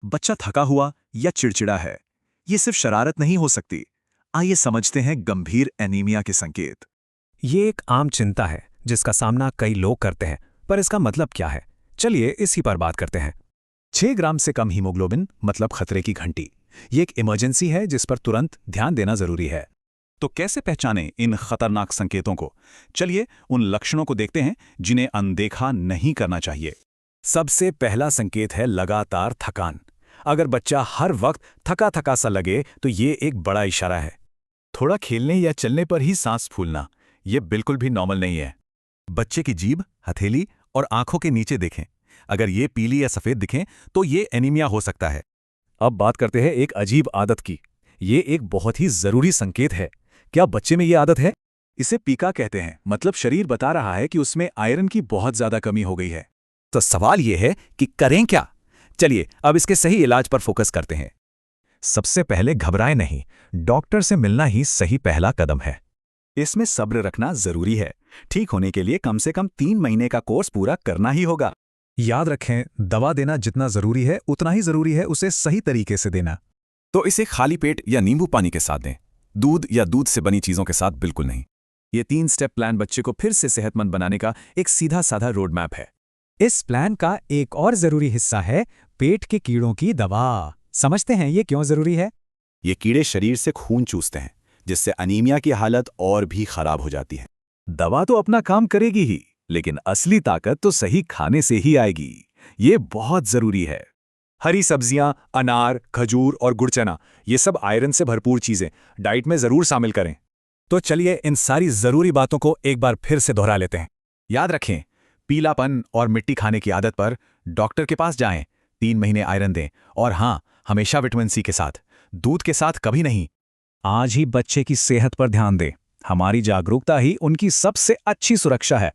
बच्चा थका हुआ या चिड़चिड़ा है, ये सिर्फ शरारत नहीं हो सकती। आइए समझते हैं गंभीर एनीमिया के संकेत। ये एक आम चिंता है जिसका सामना कई लोग करते हैं, पर इसका मतलब क्या है? चलिए इसी पर बात करते हैं। 6 ग्राम से कम हीमोग्लोबिन मतलब खतरे की घंटी। ये एक इमरजेंसी है जिस पर तुरंत ध्यान देना जरूरी है। तो कैसे पहचानें इन खतरनाक संकेतों को? चलिए उन लक्षणों को देखते हैं जिन्हें अनदेखा नहीं करना चाहिए। सबसे पहला संकेत है लगातार थकान। अगर बच्चा हर वक्त थका थका सा लगे तो ये एक बड़ा इशारा है। थोड़ा खेलने या चलने पर ही सांस फूलना, ये बिल्कुल भी नॉर्मल नहीं है। बच्चे की जीभ, हथेली और आंखों के नीचे देखें। अगर ये पीली या सफेद दिखें तो ये एनीमिया हो सकता है। अब बात करते हैं एक अजीब आदत की। ये एक बहुत ही जरूरी संकेत है। क्या बच्चे में ये आदत है? इसे पीका कहते हैं, मतलब शरीर बता रहा है कि उसमें आयरन की बहुत ज्यादा कमी हो गई है। तो सवाल ये है कि करें क्या? चलिए अब इसके सही इलाज पर फोकस करते हैं। सबसे पहले घबराएं नहीं, डॉक्टर से मिलना ही सही पहला कदम है। इसमें सब्र रखना जरूरी है। ठीक होने के लिए कम से कम 3 महीने का कोर्स पूरा करना ही होगा। याद रखें, दवा देना जितना जरूरी है उतना ही जरूरी है उसे सही तरीके से देना। तो इसे खाली पेट या नींबू पानी के साथ दें, दूध या दूध से बनी चीजों के साथ बिल्कुल नहीं। ये 3 स्टेप प्लान बच्चे को फिर से सेहतमंद बनाने का एक सीधा साधा रोड मैप है। इस प्लान का एक और जरूरी हिस्सा है पेट के कीड़ों की दवा। समझते हैं ये क्यों जरूरी है? ये कीड़े शरीर से खून चूसते हैं, जिससे अनीमिया की हालत और भी खराब हो जाती है। दवा तो अपना काम करेगी ही, लेकिन असली ताकत तो सही खाने से ही आएगी। ये बहुत जरूरी है। हरी सब्जियां, अनार, खजूर और गुड़ चना, ये सब आयरन से भरपूर चीजें डाइट में जरूर शामिल करें। तो चलिए इन सारी जरूरी बातों को एक बार फिर से दोहरा लेते हैं। याद रखें, पीलापन और मिट्टी खाने की आदत पर डॉक्टर के पास जाएं, 3 महीने आयरन दें, और हाँ, हमेशा विटामिन सी के साथ, दूध के साथ कभी नहीं। आज ही बच्चे की सेहत पर ध्यान दें। हमारी जागरूकता ही उनकी सबसे अच्छी सुरक्षा है।